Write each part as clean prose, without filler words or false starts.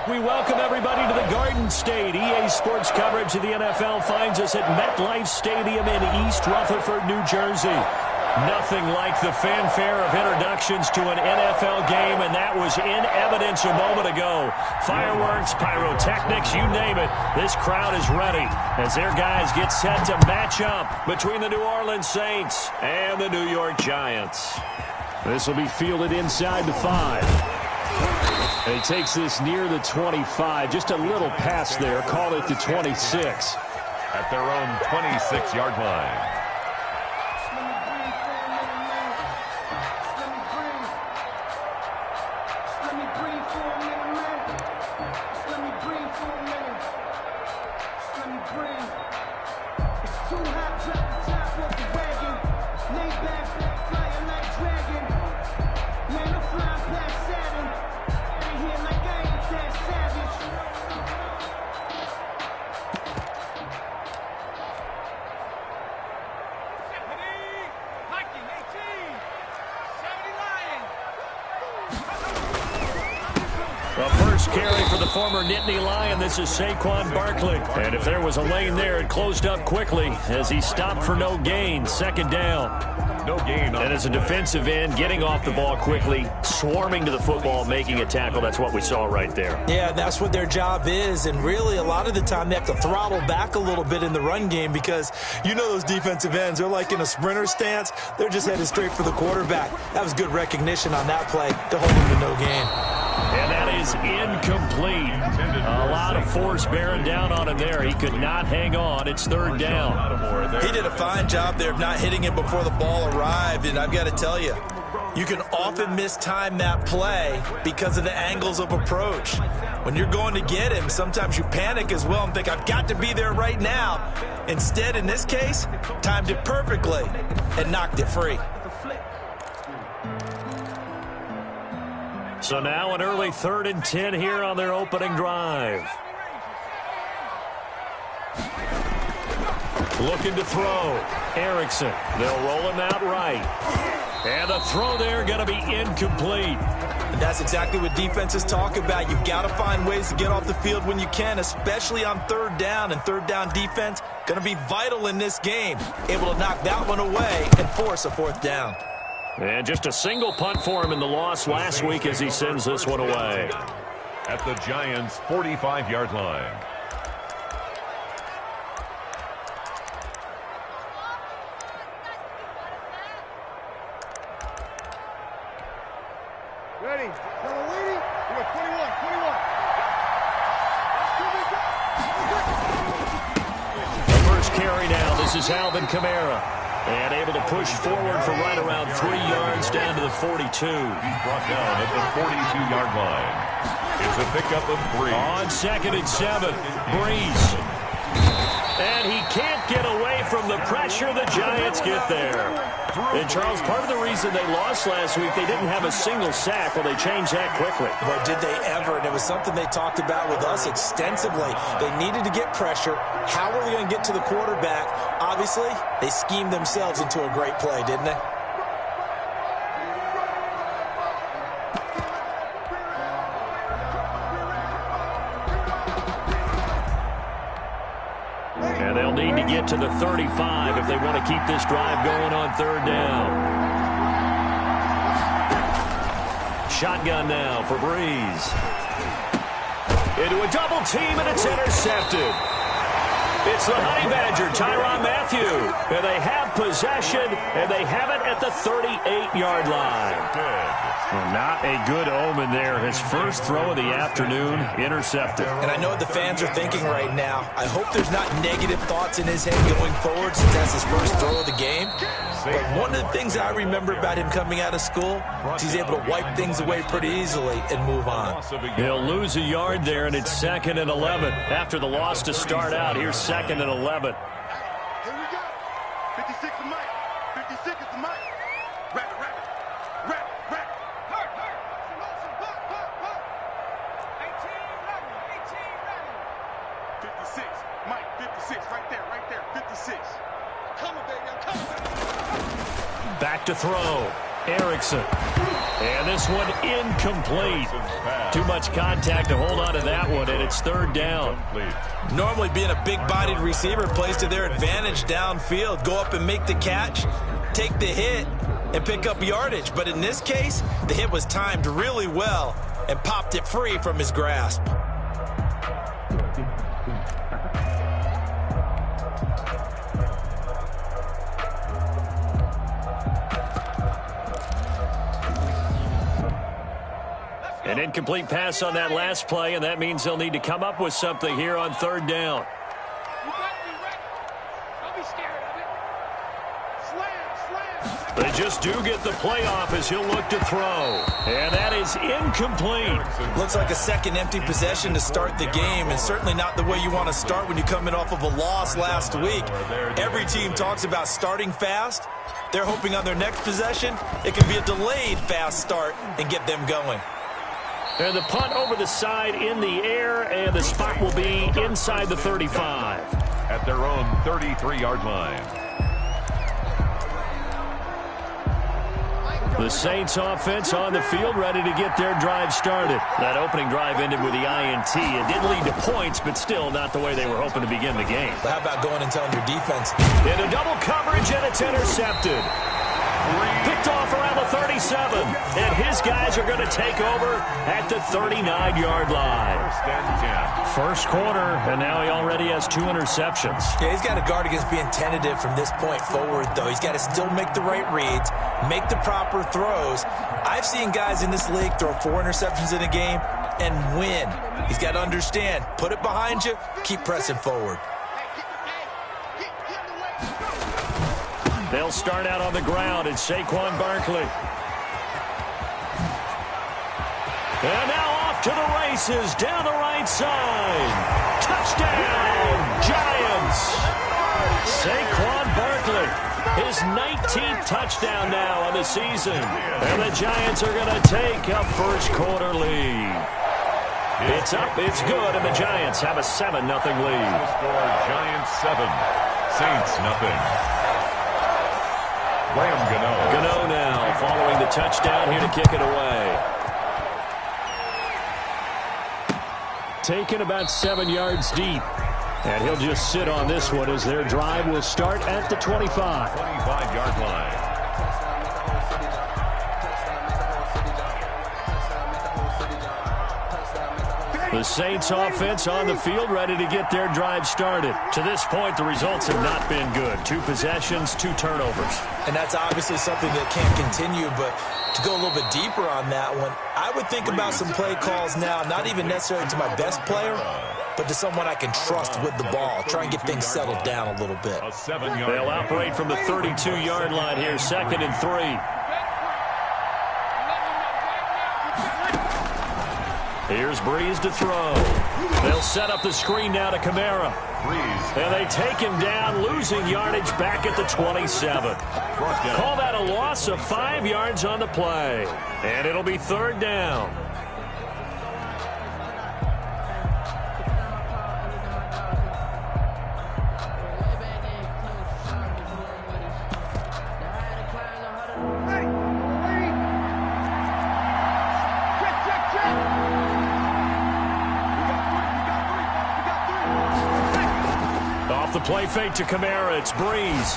We welcome everybody to the Garden State. EA Sports coverage of the NFL finds us at MetLife Stadium in East Rutherford, New Jersey. Nothing like the fanfare of introductions to an NFL game, and that was in evidence a moment ago. Fireworks, pyrotechnics, you name it. This crowd is ready as their guys get set to match up between the New Orleans Saints and the New York Giants. This will be fielded inside the 5. And he takes this near the 25. Just a little pass there. Call it the 26. At their own 26-yard line. Carry for the former Nittany Lion. This is Saquon Barkley. And if there was a lane there, it closed up quickly as he stopped for no gain. Second down. No gain. And as a defensive end, getting off the ball quickly, swarming to the football, making a tackle. That's what we saw right there. Yeah, that's what their job is. And really, a lot of the time, they have to throttle back a little bit in the run game because you know those defensive ends, they're like in a sprinter stance. They're just headed straight for the quarterback. That was good recognition on that play to hold him to no gain. And that is incomplete. A lot of force bearing down on him there. He could not hang on. It's third down. He did a fine job there of not hitting him before the ball arrived. And I've got to tell you, you can often mistime that play because of the angles of approach. When you're going to get him, sometimes you panic as well and think, I've got to be there right now. Instead, in this case, timed it perfectly and knocked it free. So now an early 3rd and 10 here on their opening drive. Looking to throw. Erickson. They'll roll him out right. And the throw there going to be incomplete. And that's exactly what defenses talk about. You've got to find ways to get off the field when you can, especially on third down. And third down defense going to be vital in this game. Able to knock that one away and force a 4th down. And just a single punt for him in the loss last week as he sends this one away. At the Giants' 45-yard line. Ready. Waiting. We got 21. The first carry now. This is Alvin Kamara. And able to push forward for right around 3 yards down to the 42. He's brought down at the 42-yard line. It's a pickup of 3. On 2nd and 7, Breeze. And he can't get away from the pressure. The Giants get there. And, Charles, part of the reason they lost last week, they didn't have a single sack. Well, they changed that quickly. But did they ever? And it was something they talked about with us extensively. They needed to get pressure. How are they going to get to the quarterback? Obviously, they schemed themselves into a great play, didn't they? And they'll need to get to the 35 if they want to keep this drive going on third down. Shotgun now for Breeze. Into a double team, and it's intercepted. It's the Honey Badger, Tyrann Mathieu. And they have possession, and they have it at the 38-yard line. Well, not a good omen there. His first throw of the afternoon, intercepted. And I know what the fans are thinking right now. I hope there's not negative thoughts in his head going forward since that's his first throw of the game. But one of the things I remember about him coming out of school is he's able to wipe things away pretty easily and move on. He'll lose a yard there, and it's 2nd and 11. After the loss to start out, here's 2nd and 11. Here we go. 56 is Mike. 56 is the Mike. Rap it, rap it. Rap it, rap it. Hurt, hurt. Motion, buck, buck, buck. 18 ready. 56. Mike, 56. Right there, right there. 56. Coming, baby. I'm coming. Back to throw. Erickson. And this one incomplete. Too much contact to hold on to that one, and it's third down. Normally being a big-bodied receiver plays to their advantage downfield. Go up and make the catch, take the hit, and pick up yardage. But in this case, the hit was timed really well and popped it free from his grasp. An incomplete pass on that last play, and that means they'll need to come up with something here on third down. They just do get the play off as he'll look to throw. And that is incomplete. Looks like a second empty possession to start the game, and certainly not the way you want to start when you're coming off of a loss last week. Every team talks about starting fast. They're hoping on their next possession it can be a delayed fast start and get them going. And the punt over the side in the air, and the spot will be inside the 35. At their own 33-yard line. The Saints offense on the field, ready to get their drive started. That opening drive ended with the INT. It did lead to points, but still not the way they were hoping to begin the game. But how about going and telling your defense? In a double coverage, and it's intercepted. Picked off around the 37, and his guys are going to take over at the 39-yard line. First quarter, and now he already has 2 interceptions. Yeah, he's got to guard against being tentative from this point forward, though. He's got to still make the right reads, make the proper throws. I've seen guys in this league throw 4 interceptions in a game and win. He's got to understand, put it behind you, keep pressing forward. They'll start out on the ground. It's Saquon Barkley. And now off to the races down the right side. Touchdown, Giants. Saquon Barkley, his 19th touchdown now on the season. And the Giants are going to take a first quarter lead. It's up, it's good, and the Giants have a 7-0 lead. Score Giants 7, Saints nothing. Gano now following the touchdown here to kick it away. Taken about 7 yards deep. And he'll just sit on this one as their drive will start at the 25. 25-yard line. The Saints offense on the field ready to get their drive started. To this point, the results have not been good. 2 possessions, 2 turnovers. And that's obviously something that can't continue, but to go a little bit deeper on that one, I would think about some play calls now, not even necessarily to my best player, but to someone I can trust with the ball. Try and get things settled down a little bit. They'll operate from the 32-yard line here, 2nd and 3. Here's Breeze to throw. They'll set up the screen now to Kamara. And they take him down, losing yardage back at the 27. Call that a loss of 5 yards on the play. And it'll be third down. The play fake to Kamara. It's Breeze.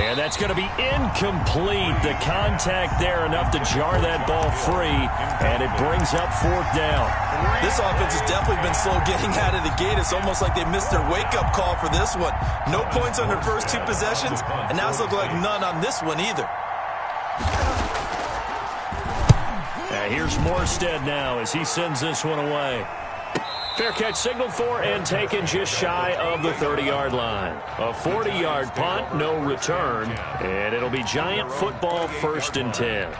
And that's going to be incomplete. The contact there enough to jar that ball free. And it brings up 4th down. This offense has definitely been slow getting out of the gate. It's almost like they missed their wake-up call for this one. No points on their first 2 possessions. And now it's looking like none on this one either. Here's Morstead now as he sends this one away. Fair catch signaled for and taken just shy of the 30-yard line. A 40-yard punt, no return, and it'll be Giant football 1st and 10.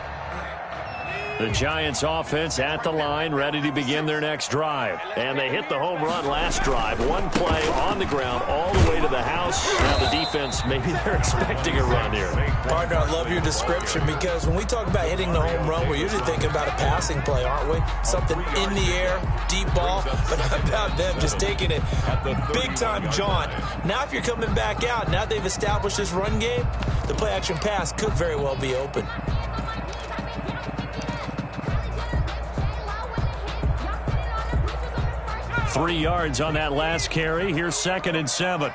The Giants offense at the line, ready to begin their next drive. And they hit the home run last drive. One play on the ground all the way to the house. Now the defense, maybe they're expecting a run here. Partner, I love your description because when we talk about hitting the home run, we're usually thinking about a passing play, aren't we? Something in the air, deep ball. But how about them just taking it big-time jaunt? Now if you're coming back out, now they've established this run game, the play-action pass could very well be open. Three yards on that last carry. Here's 2nd and 7.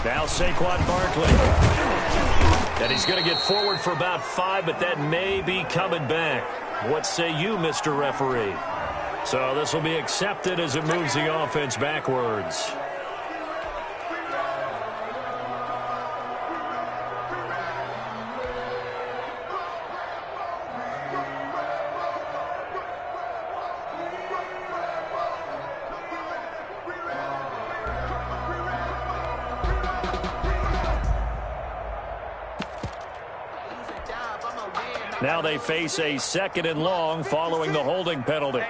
Now Saquon Barkley. And he's going to get forward for about 5, but that may be coming back. What say you, Mr. Referee? So this will be accepted as it moves the offense backwards. Now they face a 2nd and long following the holding penalty.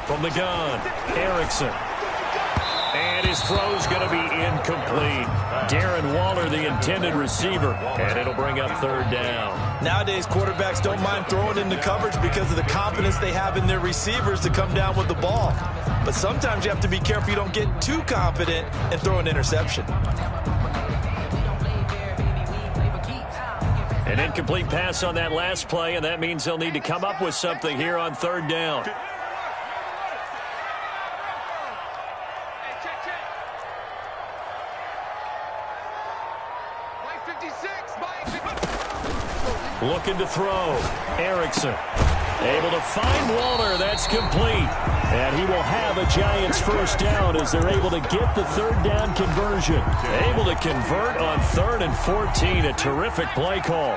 From the gun, Erickson. And his throw's going to be incomplete. Darren Waller, the intended receiver, and it'll bring up 3rd down. Nowadays, quarterbacks don't mind throwing into coverage because of the confidence they have in their receivers to come down with the ball. But sometimes you have to be careful you don't get too confident and throw an interception. An incomplete pass on that last play, and that means they'll need to come up with something here on 3rd down. Looking to throw. Erickson. Able to find Waller. That's complete. And he will have a Giants 1st down as they're able to get the 3rd down conversion. Able to convert on 3rd and 14. A terrific play call.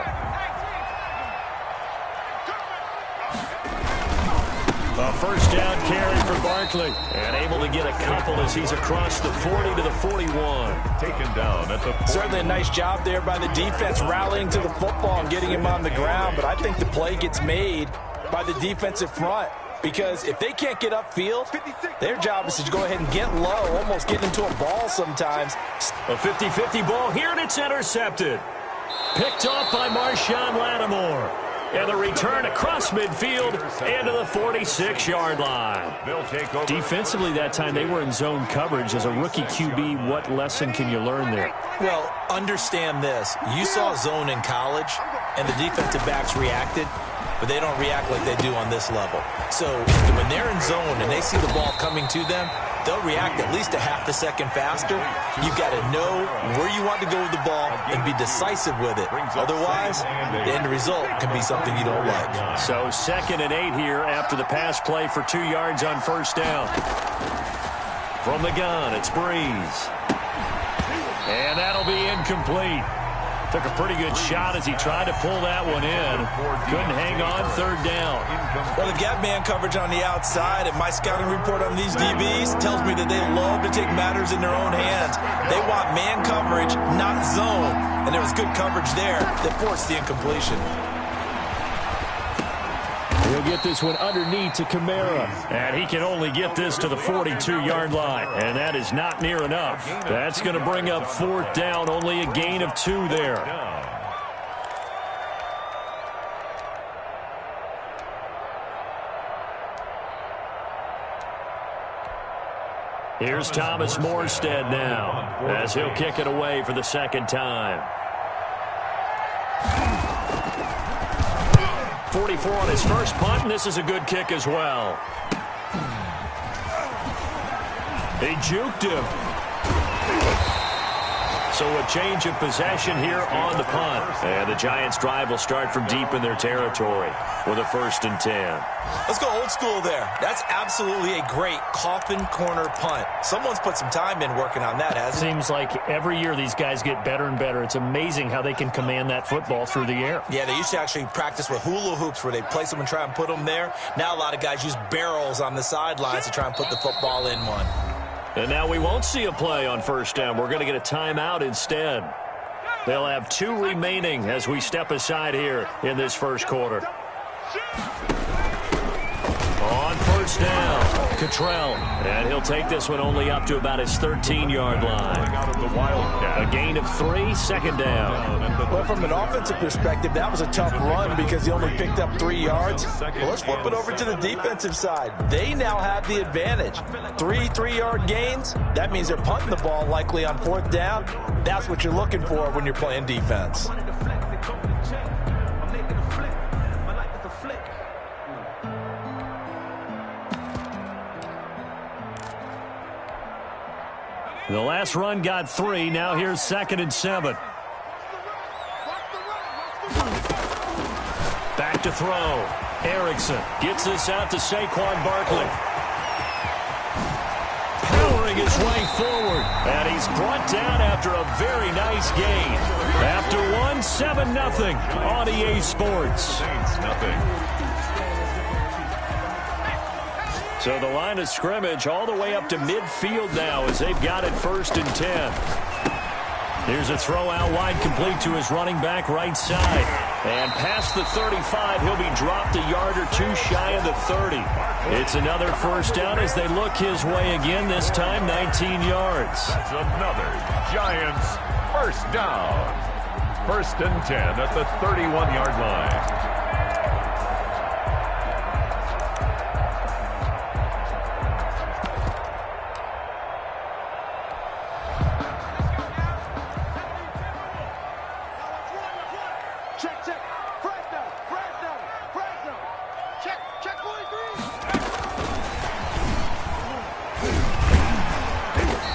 A 1st down carry for Barkley. And able to get a couple as he's across the 40 to the 41. Taken down at the 40. Certainly a nice job there by the defense rallying to the football and getting him on the ground. But I think the play gets made by the defensive front. Because if they can't get upfield, their job is to go ahead and get low, almost get into a ball sometimes. A 50-50 ball here, and it's intercepted. Picked off by Marshawn Lattimore. And the return across midfield and to the 46-yard line. Defensively that time, they were in zone coverage. As a rookie QB, what lesson can you learn there? Well, understand this. You saw zone in college, and the defensive backs reacted, but they don't react like they do on this level. So when they're in zone and they see the ball coming to them, they'll react at least a half a second faster. You've got to know where you want to go with the ball and be decisive with it. Otherwise, the end result can be something you don't like. So 2nd and 8 here after the pass play for 2 yards on 1st down. From the gun, it's Breeze. And that'll be incomplete. Took a pretty good shot as he tried to pull that one in. Couldn't hang on 3rd down. Well, they've got man coverage on the outside, and my scouting report on these DBs tells me that they love to take matters in their own hands. They want man coverage, not zone. And there was good coverage there that forced the incompletion. He'll get this one underneath to Kamara. And he can only get this to the 42-yard line. And that is not near enough. That's going to bring up 4th down. Only a gain of 2 there. Here's Thomas Morstead now as he'll kick it away for the 2nd time. 44 on his first punt, and this is a good kick as well. He juked him. So a change of possession here on the punt. And the Giants' drive will start from deep in their territory with a 1st and 10. Let's go old school there. That's absolutely a great coffin corner punt. Someone's put some time in working on that, hasn't it? Seems like every year these guys get better and better. It's amazing how they can command that football through the air. Yeah, they used to actually practice with hula hoops where they place them and try and put them there. Now a lot of guys use barrels on the sidelines to try and put the football in one. And now we won't see a play on first down. We're going to get a timeout instead. They'll have 2 remaining as we step aside here in this first quarter. On first down, Cottrell. And he'll take this one only up to about his 13-yard line. A gain of 3, second down. Well, from an offensive perspective, that was a tough run because he only picked up 3 yards. Well, let's flip it over to the defensive side. They now have the advantage. 3 3-yard gains. That means they're punting the ball likely on fourth down. That's what you're looking for when you're playing defense. The last run got 3. Now here's 2nd and 7. Back to throw. Erickson gets this out to Saquon Barkley. Powering his way forward. And he's brought down after a very nice gain. After 1, 7-0 on EA Sports. Saints nothing. So the line of scrimmage all the way up to midfield now as they've got it 1st and 10. Here's a throw out wide complete to his running back right side. And past the 35, he'll be dropped a yard or 2 shy of the 30. It's another first down as they look his way again, this time 19 yards. That's another Giants first down. 1st and 10 at the 31-yard line.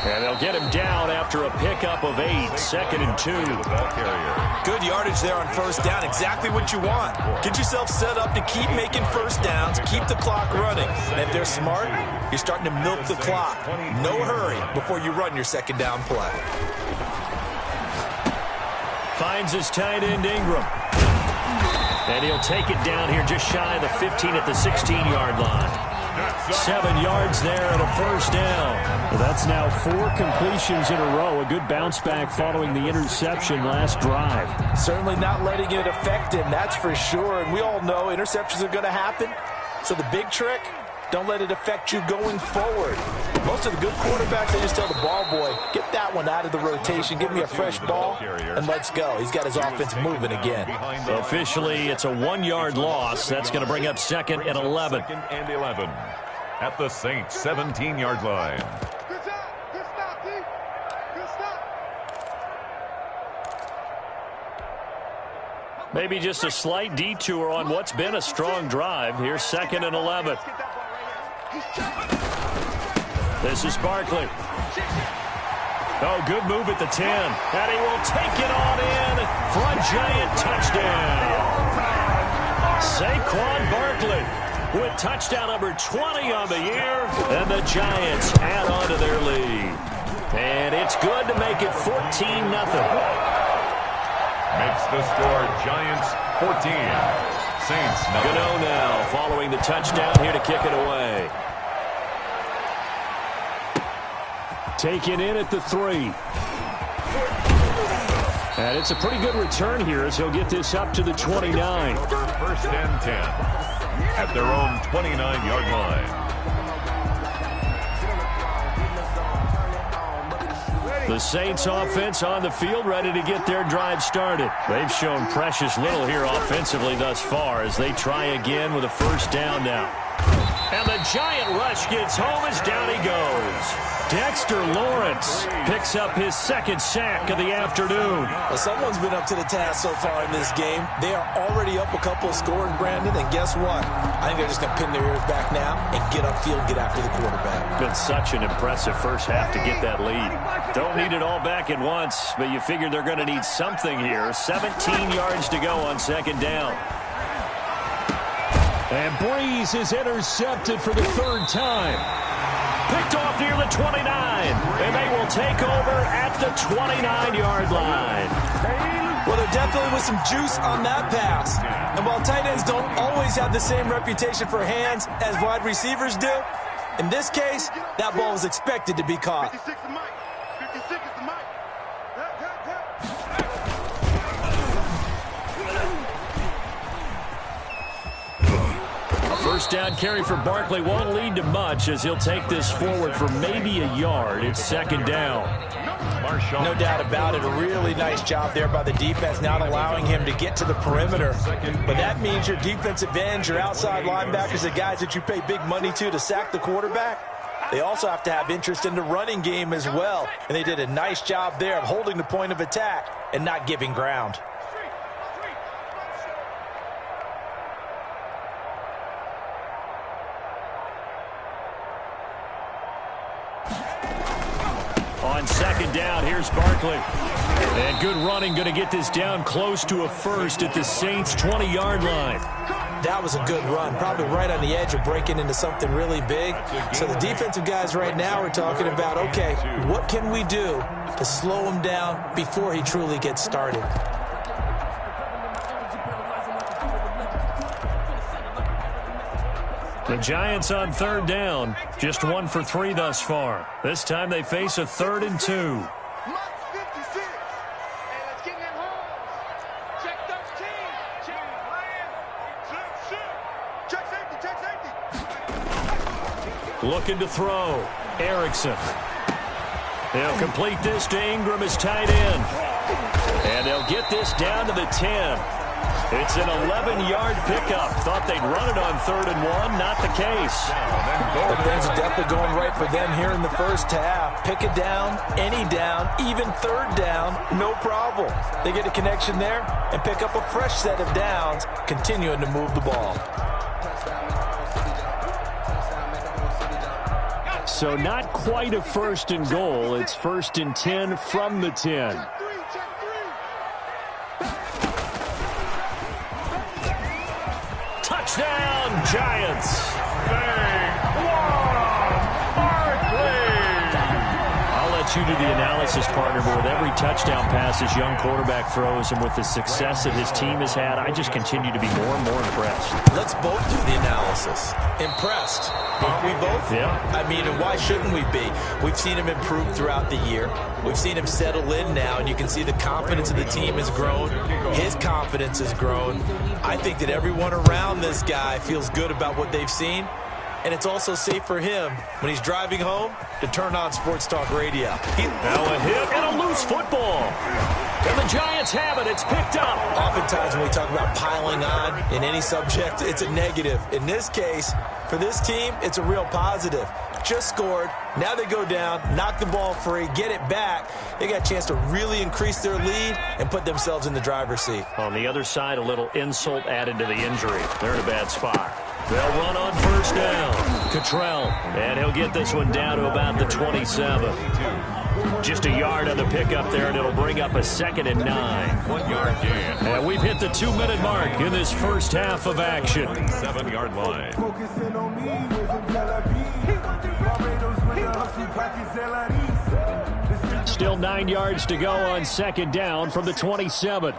And they'll get him down after a pickup of 8, 2nd and 2. Good yardage there on first down. Exactly what you want. Get yourself set up to keep making first downs, keep the clock running. And if they're smart, you're starting to milk the clock. No hurry before you run your second down play. Finds his tight end Ingram. And he'll take it down here just shy of the 15 at the 16-yard line. 7 yards there and a first down. Well, that's now 4 completions in a row. A good bounce back following the interception last drive. Certainly not letting it affect him, that's for sure. And we all know interceptions are going to happen. So the big trick, don't let it affect you going forward. Most of the good quarterbacks, they just tell the ball boy, get that one out of the rotation, give me a fresh ball, and let's go. He's got his offense moving again. So officially, it's a 1-yard loss. That's going to bring up 2nd and 11. 2nd and 11 at the Saints 17-yard line. Good job. Good stop, D. Good stop. Maybe just a slight detour on what's been a strong drive. Here's 2nd and 11. This is Barkley. Oh, good move at the 10. And he will take it on in for a giant touchdown. Saquon Barkley with touchdown number 20 on the year. And the Giants add on to their lead. And it's good to make it 14-0. Makes the score Giants 14. Saints nothing. Gano now following the touchdown here to kick it away. Taken in at the 3. And it's a pretty good return here as he'll get this up to the 29. 1st and 10 at their own 29-yard line. The Saints offense on the field ready to get their drive started. They've shown precious little here offensively thus far as they try again with a first down now. And the giant rush gets home as down he goes. Dexter Lawrence picks up his 2nd sack of the afternoon. Well, someone's been up to the task so far in this game. They are already up a couple of scores, Brandon, and guess what? I think they're just going to pin their ears back now and get upfield and get after the quarterback. Been such an impressive first half to get that lead. Don't need it all back at once, but you figure they're going to need something here. 17 yards to go on 2nd down. And Breeze is intercepted for the 3rd time. Picked off near the 29, and they will take over at the 29-yard line. Well, there definitely was some juice on that pass. And while tight ends don't always have the same reputation for hands as wide receivers do, In this case, that ball was expected to be caught. 56 to Mike. 56 is to Mike. A first down carry for Barkley won't lead to much as he'll take this forward for maybe a yard. It's second down. No doubt about it. A really nice job there by the defense, not allowing him to get to the perimeter. But that means your defensive ends, your outside linebackers, the guys that you pay big money to sack the quarterback, they also have to have interest in the running game as well. And they did a nice job there of holding the point of attack and not giving ground. On second down, here's Barkley. And good running, going to get this down close to a first at the Saints' 20-yard line. That was a good run, probably right on the edge of breaking into something really big. So the defensive guys right now are talking about, okay, what can we do to slow him down before he truly gets started? The Giants on third down, just 1 for 3 thus far. This time they face a 3rd and 2. Mike's 56. Hey, let's get in that hole. Check 13. Check Ryan. Check safety. Check safety. Looking to throw. Erickson. They'll complete this to Ingram as tight end. And they'll get this down to the 10. It's an 11-yard pickup. Thought they'd run it on 3rd and 1. Not the case. But things are definitely going right for them here in the first half. Pick it down, any down, even 3rd down, no problem. They get a connection there and pick up a fresh set of downs, continuing to move the ball. So not quite a 1st and goal. It's 1st and 10 from the 10. Touchdown, Giants. I'll let you do the analysis, partner, but with every touchdown pass his young quarterback throws and with the success that his team has had, I just continue to be more and more impressed. Let's both do the analysis. Impressed. Aren't we both? Yeah. I mean, and why shouldn't we be? We've seen him improve throughout the year. We've seen him settle in now, and you can see the confidence of the team has grown. His confidence has grown. I think that everyone around this guy feels good about what they've seen, and it's also safe for him when he's driving home to turn on Sports Talk Radio. Now a hit and a loose football. And the Giants have it. It's picked up. Oftentimes when we talk about piling on in any subject, it's a negative. In this case, for this team, it's a real positive. Just scored. Now they go down, knock the ball free, get it back. They got a chance to really increase their lead and put themselves in the driver's seat. On the other side, a little insult added to the injury. They're in a bad spot. They'll run on first down. Cottrell, and he'll get this one down to about the 27. Just a yard on the pickup there, and it'll bring up a 2nd and 9. 1 yard gain. And we've hit the 2-minute mark in this first half of action. 7-yard line. Still 9 yards to go on 2nd down from the 27.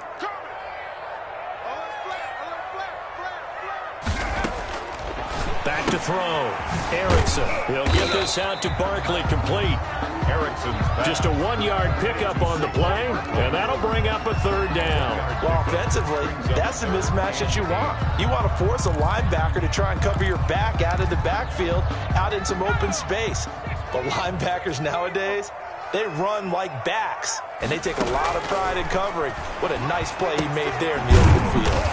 Back to throw. Erickson. He'll get this out to Barkley, complete. Erickson's back. Just a 1-yard pickup on the play, and that'll bring up a 3rd down. Well, offensively, that's the mismatch that you want. You want to force a linebacker to try and cover your back out of the backfield, out in some open space. But linebackers nowadays, they run like backs, and they take a lot of pride in covering. What a nice play he made there in the open field.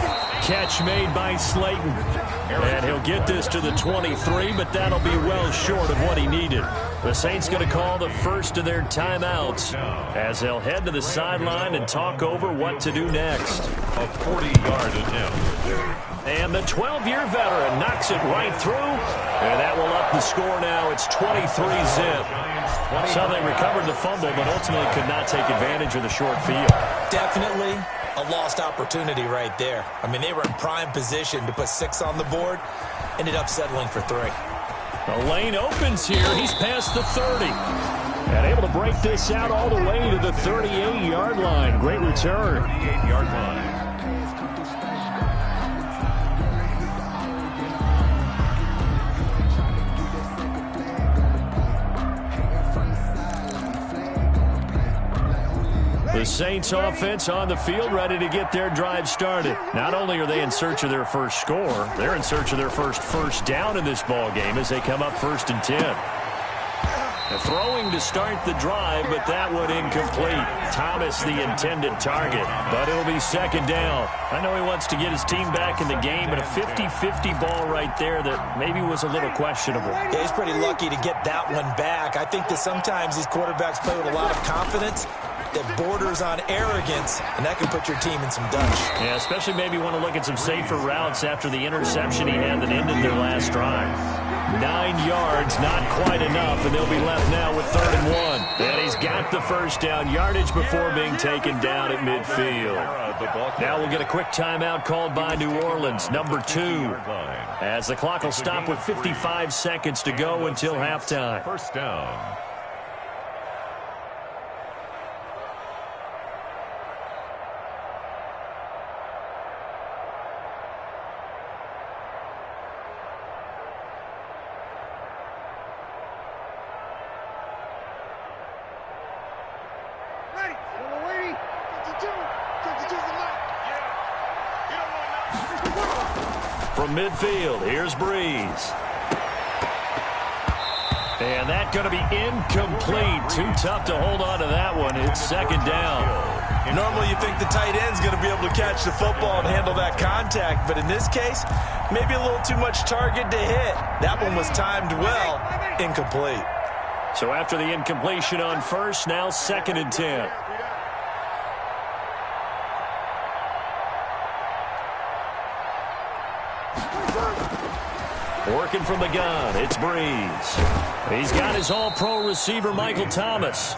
Catch made by Slayton. And he'll get this to the 23, but that'll be well short of what he needed. The Saints going to call the first of their timeouts as they'll head to the sideline and talk over what to do next. A 40-yard attempt. And the 12-year veteran knocks it right through. And that will up the score now. It's 23-zip. So they recovered the fumble, but ultimately could not take advantage of the short field. Definitely a lost opportunity right there. I mean, they were in prime position to put 6 on the board. Ended up settling for 3. The lane opens here. He's past the 30. And able to break this out all the way to the 38-yard line. Great return. 38-yard line. The Saints offense on the field, ready to get their drive started. Not only are they in search of their first score, they're in search of their first down in this ball game as they come up 1st and 10. Throwing to start the drive, but that one incomplete. Thomas the intended target, but it'll be 2nd down. I know he wants to get his team back in the game, but a 50-50 ball right there that maybe was a little questionable. Yeah, he's pretty lucky to get that one back. I think that sometimes these quarterbacks play with a lot of confidence that borders on arrogance, and that can put your team in some dutch. Yeah, especially maybe want to look at some safer routes after the interception he had that ended their last drive. 9 yards, not quite enough, and they'll be left now with 3rd and 1. And he's got the first down yardage before being taken down at midfield. Now we'll get a quick timeout called by New Orleans, number 2, as the clock will stop with 55 seconds to go until halftime. 1st down. From midfield, here's Breeze. And that's going to be incomplete. Too tough to hold on to that one. It's 2nd down. Normally you think the tight end's going to be able to catch the football and handle that contact, but in this case, maybe a little too much target to hit. That one was timed well. Incomplete. So after the incompletion on first, now 2nd and 10. Working from the gun, it's Breeze. He's got his all-pro receiver, Michael Thomas.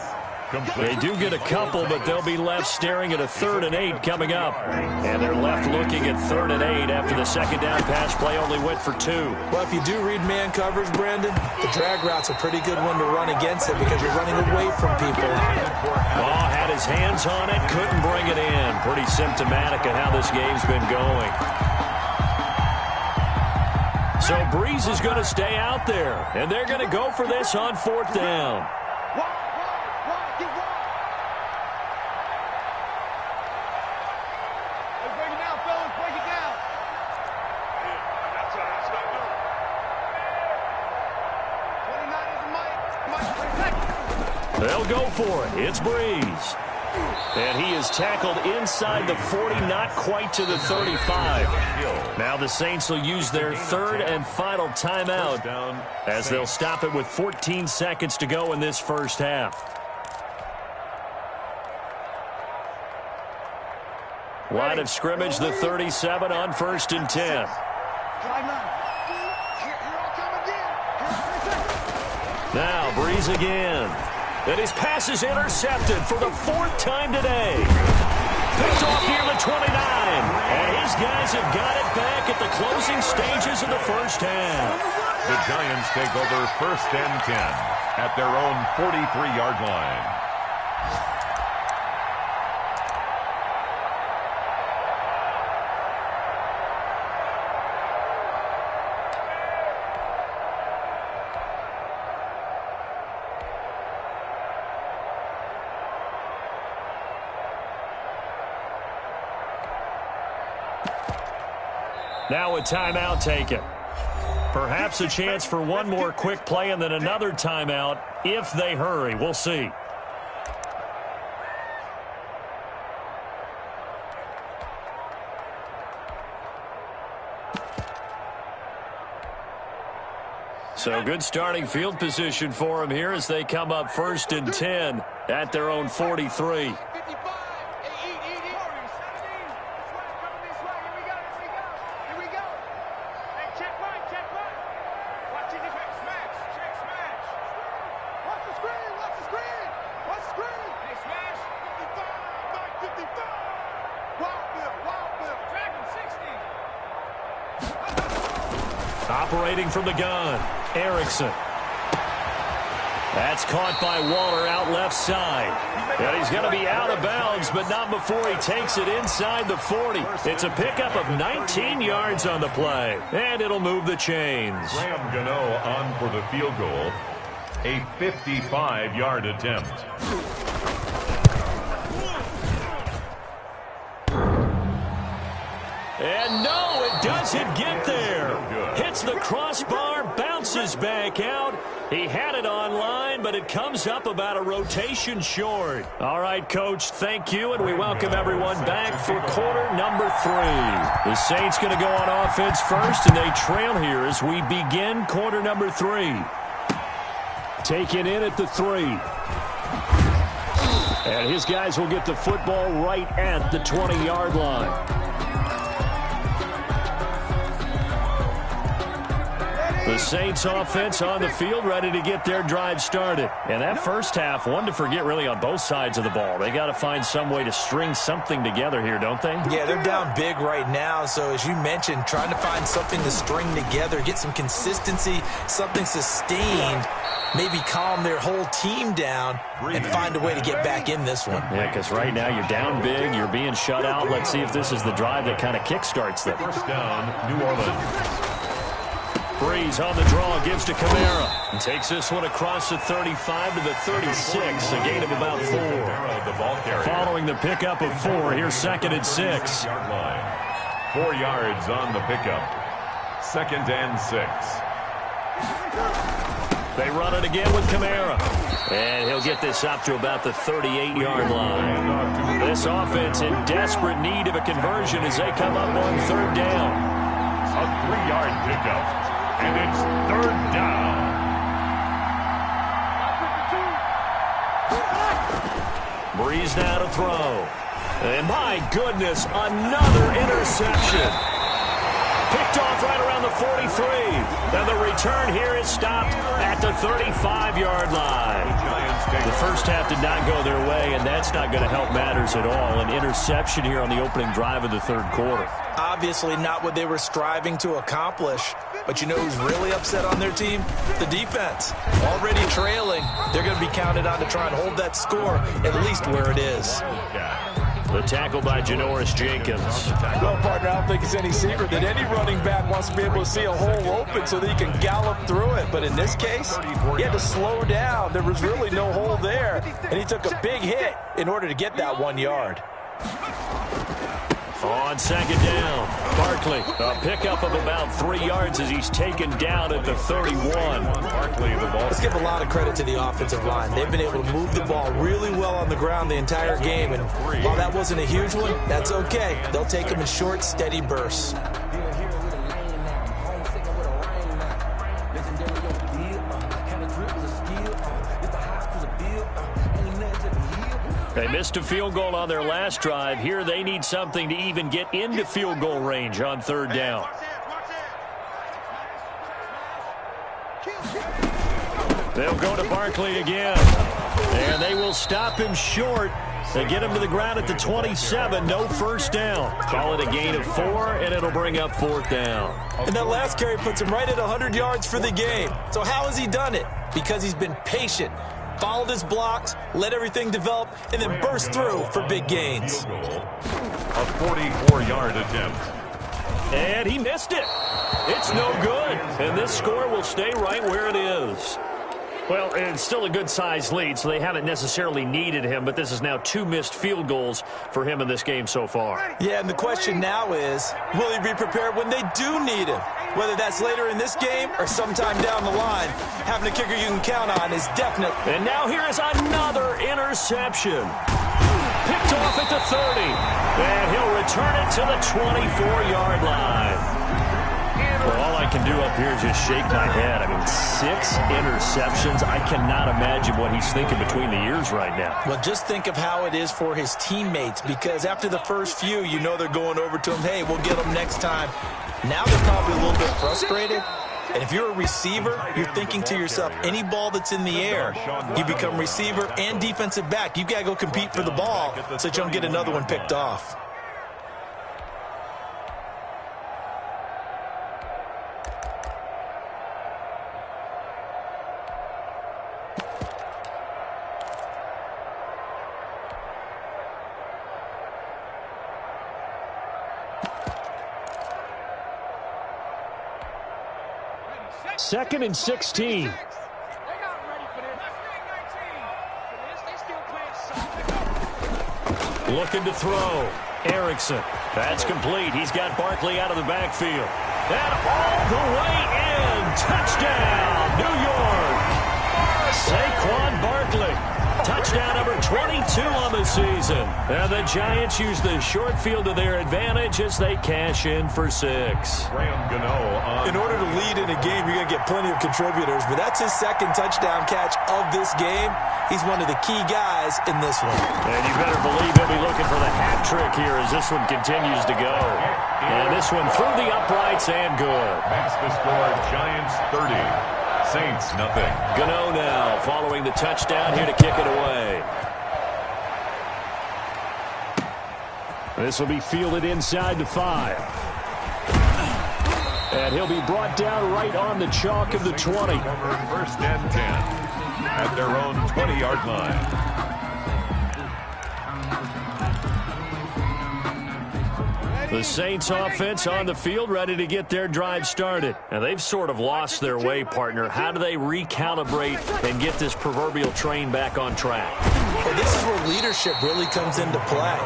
They do get a couple, but they'll be left staring at a 3rd and 8 coming up. And they're left looking at 3rd and 8 after the 2nd down pass play only went for 2. Well, if you do read man coverage, Brandon, the drag route's a pretty good one to run against it because you're running away from people. Law had his hands on it, couldn't bring it in. Pretty symptomatic of how this game's been going. So Breeze is going to stay out there, and they're going to go for this on 4th down. Break it down, fellas. Break it down. That's what I do. 29 is a mic. They'll go for it. It's Breeze. And he is tackled inside the 40, not quite to the 35. Now the Saints will use their 3rd and final timeout as they'll stop it with 14 seconds to go in this first half. Line of scrimmage, the 37 on 1st and 10. Now Breeze again. And his pass is intercepted for the 4th time today. Picked off near the 29. And his guys have got it back at the closing stages of the first half. The Giants take over 1st and 10 at their own 43-yard line. Now a timeout taken. Perhaps a chance for one more quick play and then another timeout if they hurry. We'll see. So good starting field position for them here as they come up 1st and 10 at their own 43. Operating from the gun, Erickson. That's caught by Waller out left side. And he's going to be out of bounds, but not before he takes it inside the 40. It's a pickup of 19 yards on the play, and it'll move the chains. Graham Gano on for the field goal. A 55-yard attempt. And no, it doesn't get there. Hits the crossbar, bounces back out. He had it online, but it comes up about a rotation short. All right, Coach, thank you, and we welcome everyone back for quarter number 3. The Saints going to go on offense first, and they trail here as we begin quarter number 3. Taken in at the 3. And his guys will get the football right at the 20-yard line. The Saints offense on the field, ready to get their drive started. And that first half, one to forget really on both sides of the ball. They got to find some way to string something together here, don't they? Yeah, they're down big right now. So as you mentioned, trying to find something to string together, get some consistency, something sustained, maybe calm their whole team down and find a way to get back in this one. Yeah, because right now you're down big, you're being shut out. Let's see if this is the drive that kind of kickstarts them. First down, New Orleans. Breeze on the draw, gives to Kamara. And takes this one across the 35 to the 36, a gain of about 4. Following the pickup of 4, here's 2nd and 6. 4 yards on the pickup. 2nd and 6. They run it again with Kamara. And he'll get this up to about the 38-yard line. This offense in desperate need of a conversion as they come up on 3rd down. A 3-yard pickup. And it's 3rd down. Breeze now to throw. And my goodness, another interception. Picked off right around the 43. And the return here is stopped at the 35-yard line. The first half did not go their way, and that's not going to help matters at all. An interception here on the opening drive of the 3rd quarter. Obviously not what they were striving to accomplish. But you know who's really upset on their team? The defense. Already trailing. They're going to be counted on to try and hold that score at least where it is. The tackle by Janoris Jenkins. Well, partner, I don't think it's any secret that any running back wants to be able to see a hole open so that he can gallop through it. But in this case, he had to slow down. There was really no hole there, and he took a big hit in order to get that 1 yard. On 2nd down, Barkley, a pickup of about 3 yards as he's taken down at the 31. Let's give a lot of credit to the offensive line. They've been able to move the ball really well on the ground the entire game, and while that wasn't a huge one, that's okay. They'll take them in short, steady bursts. They missed a field goal on their last drive. Here they need something to even get into field goal range on 3rd down. They'll go to Barkley again. And they will stop him short. They get him to the ground at the 27. No first down. Call it a gain of 4, and it'll bring up 4th down. And that last carry puts him right at 100 yards for the game. So how has he done it? Because he's been patient. Followed his blocks, let everything develop, and then burst through for big gains. A 44-yard attempt. And he missed it. It's no good. And this score will stay right where it is. Well, it's still a good-sized lead, so they haven't necessarily needed him, but this is now 2 missed field goals for him in this game so far. Yeah, and the question now is, will he be prepared when they do need him? Whether that's later in this game or sometime down the line, having a kicker you can count on is definite. And now here is another interception. Picked off at the 30. And he'll return it to the 24-yard line. Well, all I can do up here is just shake my head. I mean, 6 interceptions. I cannot imagine what he's thinking between the ears right now. Well, just think of how it is for his teammates, because after the first few, you know they're going over to him, hey, we'll get them next time. Now they're probably a little bit frustrated. And if you're a receiver, you're thinking to yourself, any ball that's in the air, you become receiver and defensive back. You've got to go compete for the ball so that you don't get another one picked off. Second and 16. Looking to throw. Erickson. That's complete. He's got Barkley out of the backfield. And all the way in. Touchdown, New York. Saquon Barkley. Touchdown number 22 on the season. And the Giants use the short field to their advantage as they cash in for 6. In order to lead in a game, you're going to get plenty of contributors, but that's his second touchdown catch of this game. He's one of the key guys in this one. And you better believe he'll be looking for the hat trick here as this one continues to go. And this one through the uprights and good. Makes the score Giants 30. Saints, nothing. Gano now following the touchdown here to kick it away. This will be fielded inside the 5. And he'll be brought down right on the chalk of the 20. First and 10 at their own 20-yard line. The Saints offense on the field ready to get their drive started. And they've sort of lost their way, partner. How do they recalibrate and get this proverbial train back on track? Well, this is where leadership really comes into play.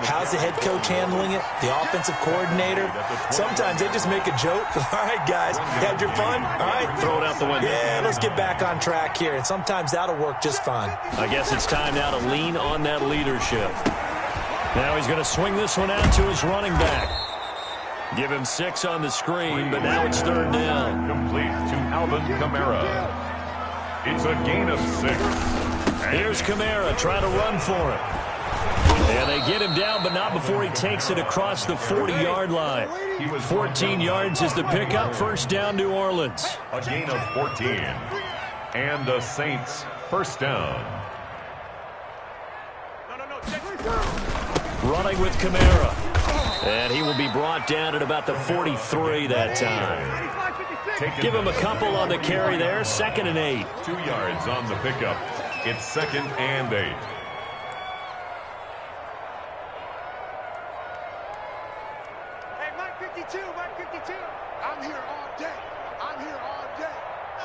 How's the head coach handling it? The offensive coordinator? Sometimes they just make a joke. All right, guys, you had your fun? All right. Throw it out the window. Yeah, let's get back on track here. And sometimes that'll work just fine. I guess it's time now to lean on that leadership. Now he's going to swing this one out to his running back. Give him 6 on the screen, but now it's 3rd down. Complete to Alvin Kamara. It's a gain of 6. Here's Kamara trying to run for it. And they get him down, but not before he takes it across the 40-yard line. 14 yards is the pickup. First down, New Orleans. A gain of 14. And the Saints first down. Running with Kamara. And he will be brought down at about the 43 that time. Give him a couple on the carry there. 2nd and 8. 2 yards on the pickup. It's 2nd and 8. Hey, Mike 52, Mike 52. I'm here all day. I'm here all day.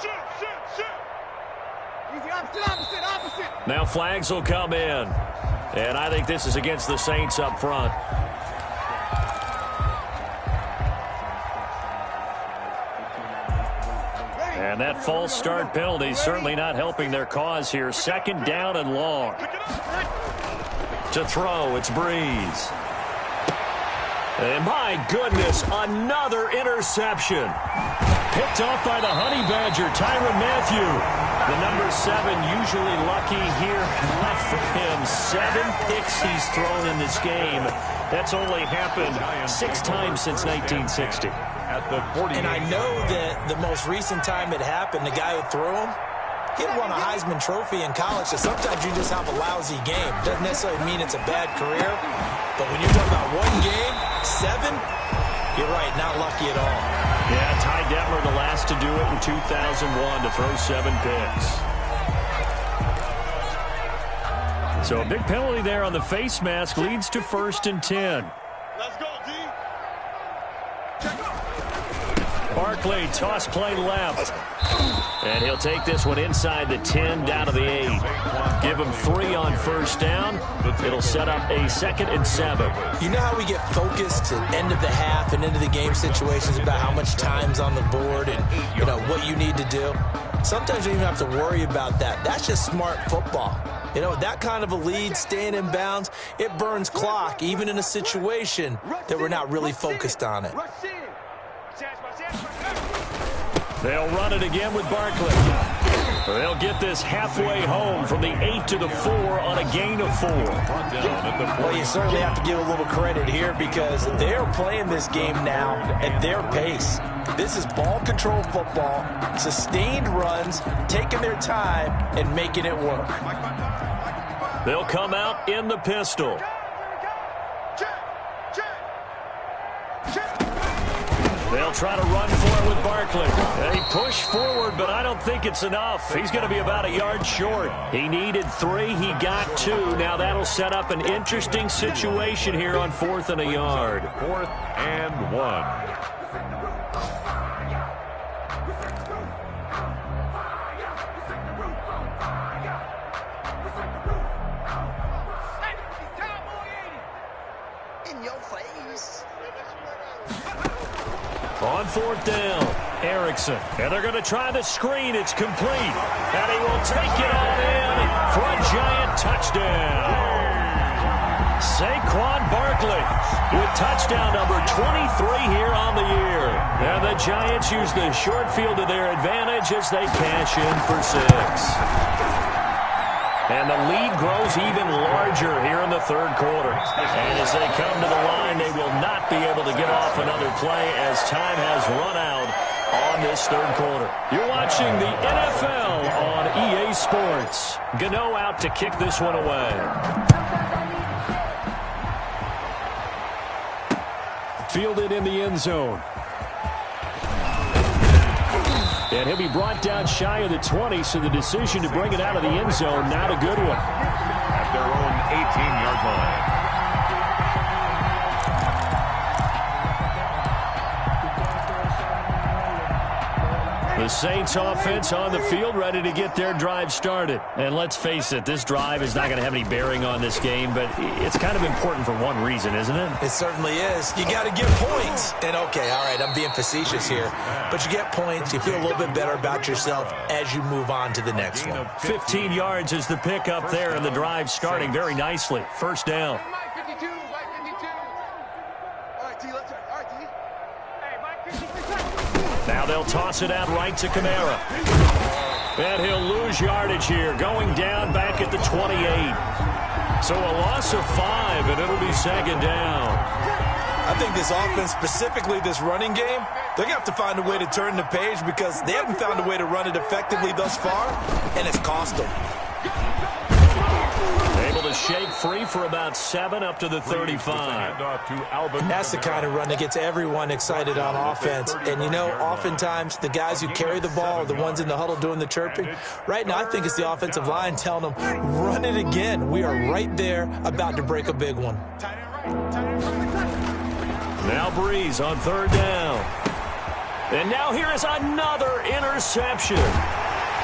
Shoot. Easy, opposite. Now flags will come in. And I think this is against the Saints up front. And that false start penalty is certainly not helping their cause here. 2nd down and long. To throw, it's Breeze. And my goodness, another interception. Picked off by the Honey Badger, Tyrann Mathieu. The number 7 usually lucky here. Not for him. 7 picks he's thrown in this game. That's only happened 6 times since 1960. And I know that the most recent time it happened, the guy who threw him, he had won a Heisman Trophy in college, so sometimes you just have a lousy game. Doesn't necessarily mean it's a bad career, but when you're talking about one game, 7, you're right, not lucky at all. Yeah, Ty Detmer the last to do it in 2001 to throw 7 picks. So a big penalty there on the face mask leads to 1st and 10. Let's go, D. Barkley, toss play left. And he'll take this one inside the 10, down to the 8. Give him 3 on 1st down. It'll set up a 2nd and 7. You know how we get focused at end of the half and into the game situations about how much time's on the board and, you know, what you need to do? Sometimes you don't even have to worry about that. That's just smart football. You know, that kind of a lead, staying in bounds, it burns clock, even in a situation that we're not really focused on it. They'll run it again with Barkley. They'll get this halfway home from the 8 to the 4 on a gain of 4. Well, you certainly have to give a little credit here because they're playing this game now at their pace. This is ball control football, sustained runs, taking their time and making it work. They'll come out in the pistol. They'll try to run for it with Barkley. They push forward, but I don't think it's enough. He's going to be about a yard short. He needed 3. He got 2. Now that'll set up an interesting situation here on 4th and a yard. 4th and 1. In your On fourth down, Erickson. And they're going to try the screen. It's complete. And he will take it on in for a giant touchdown. Saquon Barkley with touchdown number 23 here on the year. And the Giants use the short field to their advantage as they cash in for 6. And the lead grows even larger here in the third quarter. And as they come to the line, they will not be able to get off another play as time has run out on this third quarter. You're watching the NFL on EA Sports. Gano out to kick this one away. Fielded in the end zone. And he'll be brought down shy of the 20, so the decision to bring it out of the end zone, not a good one. At their own 18-yard line. The Saints offense on the field, ready to get their drive started. And let's face it, this drive is not going to have any bearing on this game, but it's kind of important for one reason, isn't it? It certainly is. You got to get points. And, okay, all right, I'm being facetious here. But you get points, you feel a little bit better about yourself as you move on to the next one. 15 yards is the pickup there, and the drive starting very nicely. First down. Mike 52, Mike 52. All right, T, let's turn. All right, T. Hey, Mike 52. Now they'll toss it out right to Kamara. And he'll lose yardage here, going down back at the 28. So a loss of 5, and it'll be second down. I think this offense, specifically this running game, they're going to have to find a way to turn the page because they haven't found a way to run it effectively thus far, and it's cost them. Able to shake free for about 7 up to the 35. And that's the kind of run that gets everyone excited on offense. And, you know, oftentimes the guys who carry the ball are the ones in the huddle doing the chirping. Right now, I think it's the offensive line telling them, run it again. We are right there about to break a big one. Now Breeze on third down. And now here is another interception.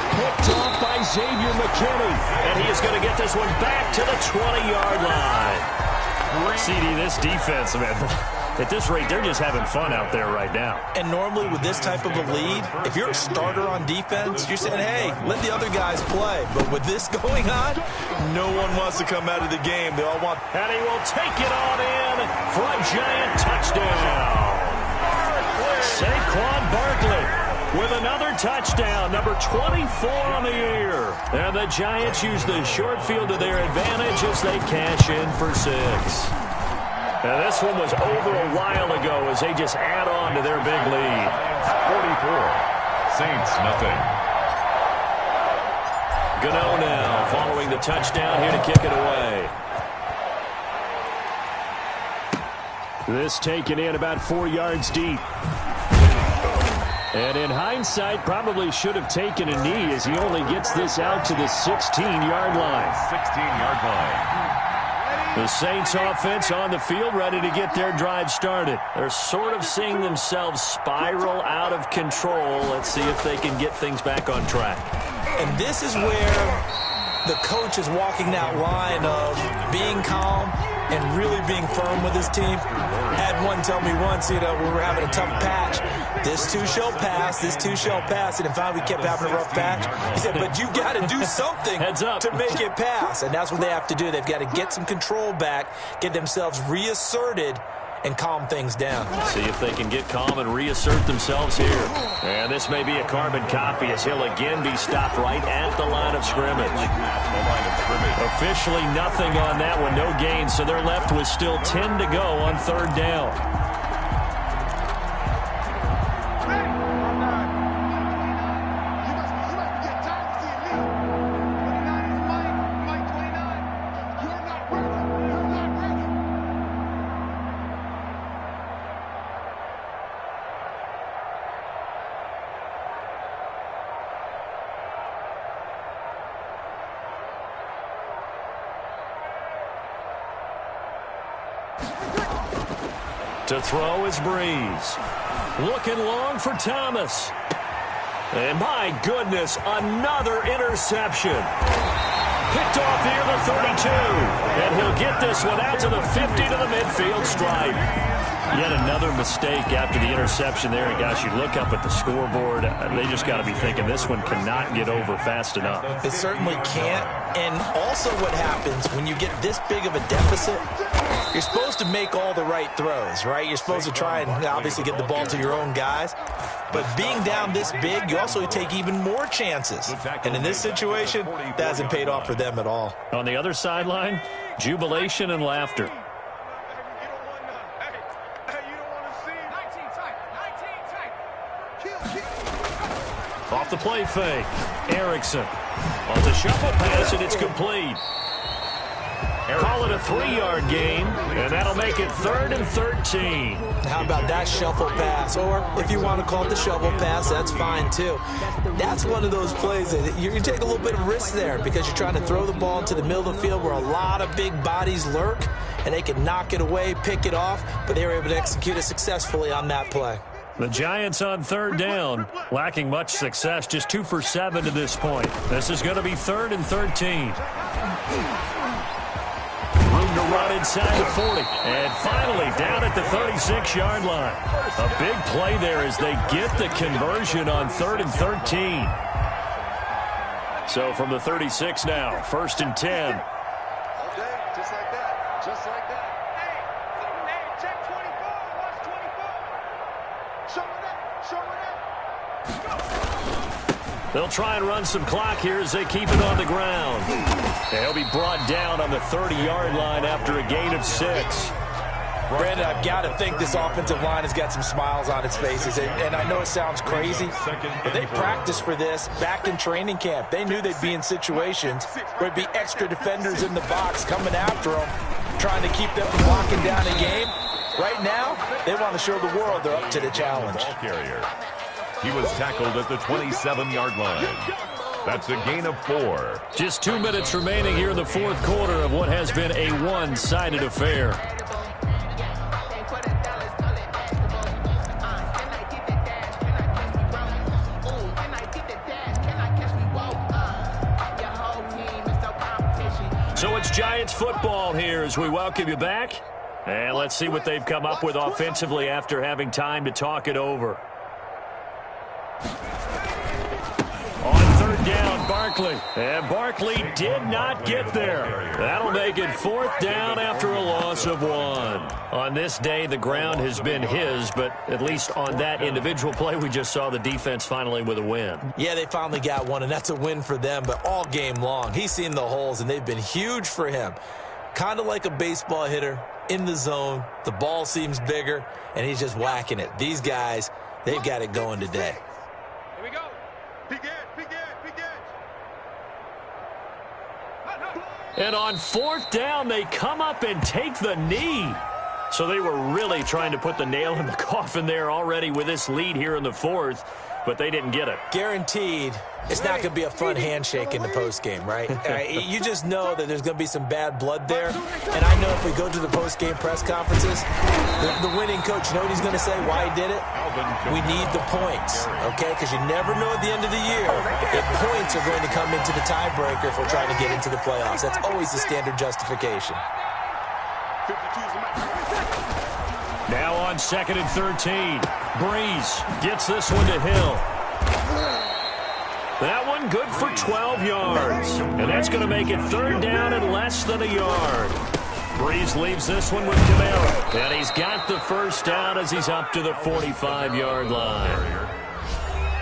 Picked off by Xavier McKinney. And he is going to get this one back to the 20-yard line. CD, this defense, man, at this rate, they're just having fun out there right now. And normally with this type of a lead, if you're a starter on defense, you're saying, hey, let the other guys play. But with this going on, no one wants to come out of the game. They all want. And he will take it on in for a giant touchdown. Saquon Barkley with another touchdown, number 24 on the year. And the Giants use the short field to their advantage as they cash in for 6. And this one was over a while ago as they just add on to their big lead. 44. Saints, nothing. Gano now following the touchdown here to kick it away. This taken in about 4 yards deep. And in hindsight, probably should have taken a knee as he only gets this out to the 16-yard line. 16-yard line. The Saints offense on the field ready to get their drive started. They're sort of seeing themselves spiral out of control. Let's see if they can get things back on track. And this is where the coach is walking that line of being calm and really being firm with his team. Had one tell me once, you know, we were having a tough patch. This too shall pass, this too shall pass. And finally we kept having a rough patch. He said, but you got to do something Heads up. to make it pass. And that's what they have to do. They've got to get some control back, get themselves reasserted, and calm things down. See if they can get calm and reassert themselves here. And this may be a carbon copy as he'll again be stopped right at the line of scrimmage. Officially nothing on that one, no gain, so they're left with still 10 to go on third down. To throw is Breeze. Looking long for Thomas. And my goodness, another interception. Picked off near the 32. And he'll get this one out to the 50 to the midfield stripe. Yet another mistake after the interception there. And, gosh, you look up at the scoreboard. They just got to be thinking this one cannot get over fast enough. It certainly can't. And also what happens when you get this big of a deficit, you're supposed to make all the right throws, right? You're supposed to try and obviously get the ball to your own guys. But being down this big, you also take even more chances. And in this situation, that hasn't paid off for them at all. On the other sideline, jubilation and laughter. Off the play fake. Erickson on the shuffle pass, and it's complete. Call it a 3-yard gain, and that'll make it 3rd and 13. How about that shuffle pass? Or if you want to call it the shovel pass, that's fine too. That's one of those plays that you can take a little bit of risk there because you're trying to throw the ball to the middle of the field where a lot of big bodies lurk, and they can knock it away, pick it off, but they were able to execute it successfully on that play. The Giants on 3rd down, lacking much success, just 2 for 7 to this point. This is going to be 3rd and 13. Room to run inside the 40. And finally down at the 36-yard line. A big play there as they get the conversion on 3rd and 13. So from the 36 now, 1st and 10. Okay, just like that. Just like that. Hey, check 24. Watch 24. Show it up. Show it up. They'll try and run some clock here as they keep it on the ground. They'll be brought down on the 30-yard line after a gain of 6. Brandon, I've got to think this offensive line has got some smiles on its faces. And I know it sounds crazy, but they practiced for this back in training camp. They knew they'd be in situations where there'd be extra defenders in the box coming after them, trying to keep them from locking down a game. Right now, they want to show the world they're up to the challenge. He was tackled at the 27-yard line. That's a gain of 4. Just 2 minutes remaining here in the 4th quarter of what has been a one-sided affair. So it's Giants football here as we welcome you back. And let's see what they've come up with offensively after having time to talk it over. On 3rd down, Barkley. And Barkley did not get there. That'll make it 4th down after a loss of 1. On this day, the ground has been his, but at least on that individual play, we just saw the defense finally with a win. Yeah, they finally got one, and that's a win for them, but all game long, he's seen the holes, and they've been huge for him. Kind of like a baseball hitter in the zone. The ball seems bigger, and he's just whacking it. These guys, they've got it going today. Here we go. Big edge, big edge, big edge. And on 4th down, they come up and take the knee. So they were really trying to put the nail in the coffin there already with this lead here in the 4th, but they didn't get it. Guaranteed, it's not going to be a fun handshake in the postgame, right? You just know that there's going to be some bad blood there. And I know if we go to the postgame press conferences, the winning coach, you know what he's going to say, why he did it? We need the points, okay? Because you never know at the end of the year if points are going to come into the tiebreaker if we're trying to get into the playoffs. That's always the standard justification. Now on 2nd and 13. Breeze gets this one to Hill. That one good for 12 yards. And that's going to make it 3rd down and less than a yard. Breeze leaves this one with Camara. And he's got the 1st down as he's up to the 45-yard line.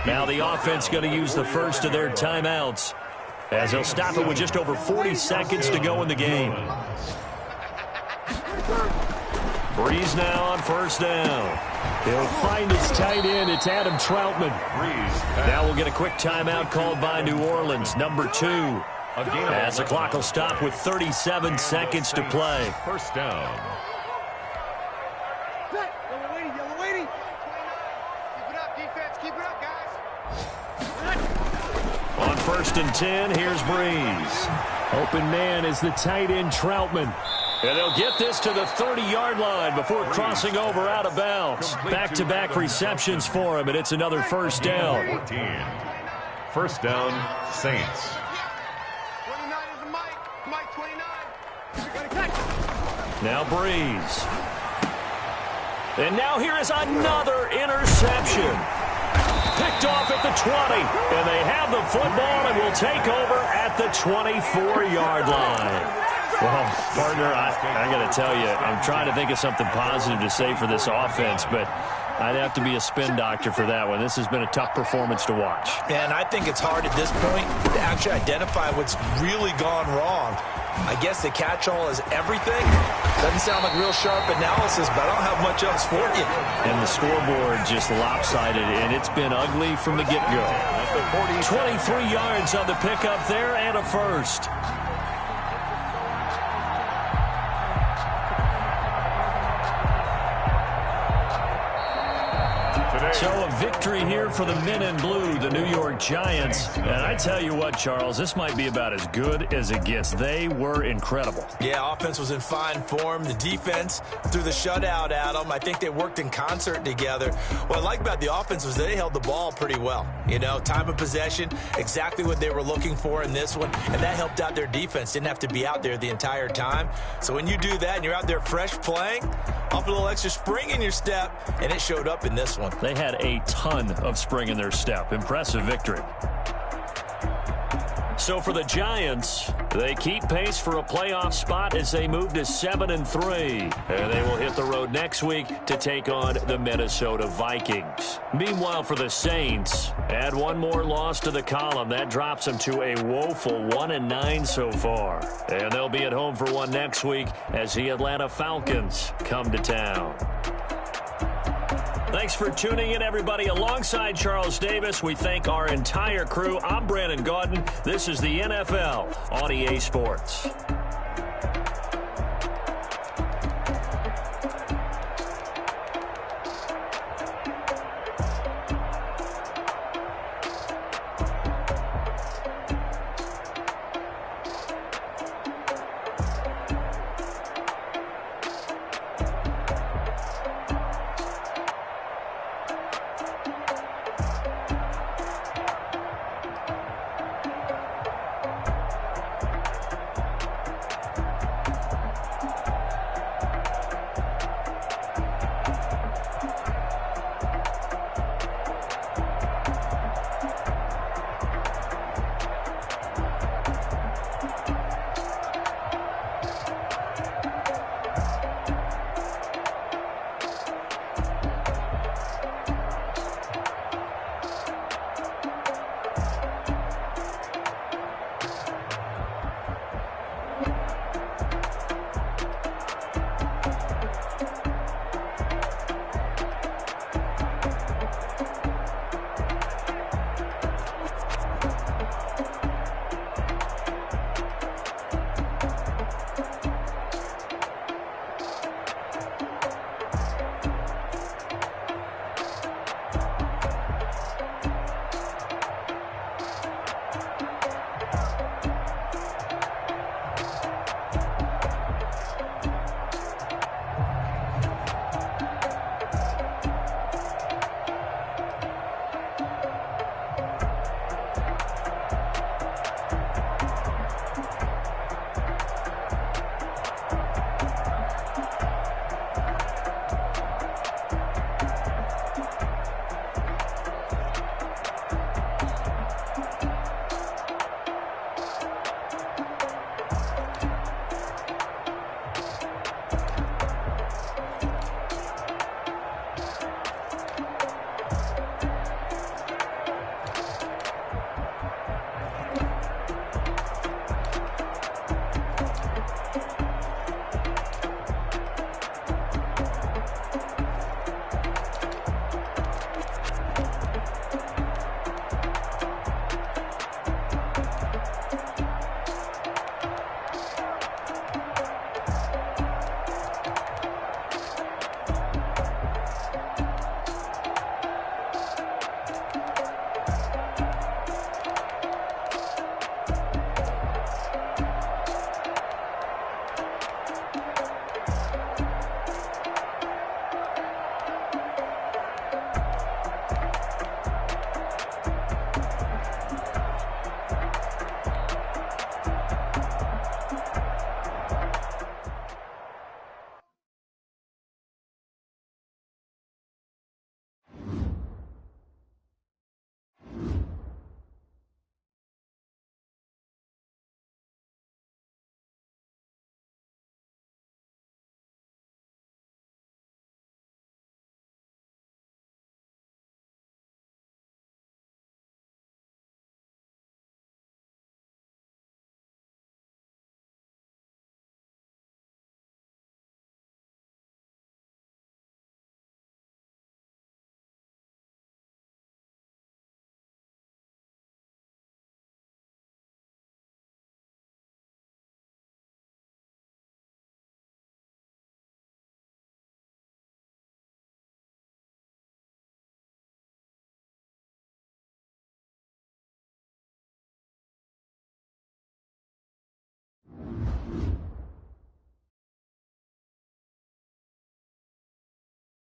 Now the offense going to use the first of their timeouts as they'll stop it with just over 40 seconds to go in the game. Breeze now on 1st down. He'll find his tight end. It's Adam Troutman. Now we'll get a quick timeout called by New Orleans, number 2. As the clock will stop with 37 seconds to play. 1st down. Yellow lady. Keep it up, defense. Keep it up, guys. On 1st and 10, here's Breeze. Open man is the tight end Troutman. And they'll get this to the 30-yard line before crossing over out of bounds. Back-to-back receptions for him, and it's another 1st down. 14. 1st down, Saints. 29 is the Mike. Mike 29. Now Breeze. And now here is another interception. Picked off at the 20. And they have the football and will take over at the 24-yard line. Well, partner, I got to tell you, I'm trying to think of something positive to say for this offense, but I'd have to be a spin doctor for that one. This has been a tough performance to watch. And I think it's hard at this point to actually identify what's really gone wrong. I guess the catch-all is everything. Doesn't sound like real sharp analysis, but I don't have much else for you. And the scoreboard just lopsided, and it's been ugly from the get-go. 23 yards on the pickup there and a first. So a victory here for the men in blue, the New York Giants. And I tell you what, Charles, this might be about as good as it gets. They were incredible. Yeah, offense was in fine form. The defense threw the shutout at them. I think they worked in concert together. What I like about the offense was they held the ball pretty well. You know, time of possession, exactly what they were looking for in this one. And that helped out their defense. Didn't have to be out there the entire time. So when you do that and you're out there fresh playing, off a little extra spring in your step, and it showed up in this one. They had a ton of spring in their step. Impressive victory. So for the Giants, they keep pace for a playoff spot as they move to 7-3. And they will hit the road next week to take on the Minnesota Vikings. Meanwhile, for the Saints, add one more loss to the column. That drops them to a woeful 1-9 so far. And they'll be at home for one next week as the Atlanta Falcons come to town. Thanks for tuning in, everybody. Alongside Charles Davis, we thank our entire crew. I'm Brandon Gaudin. This is the NFL on EA Sports.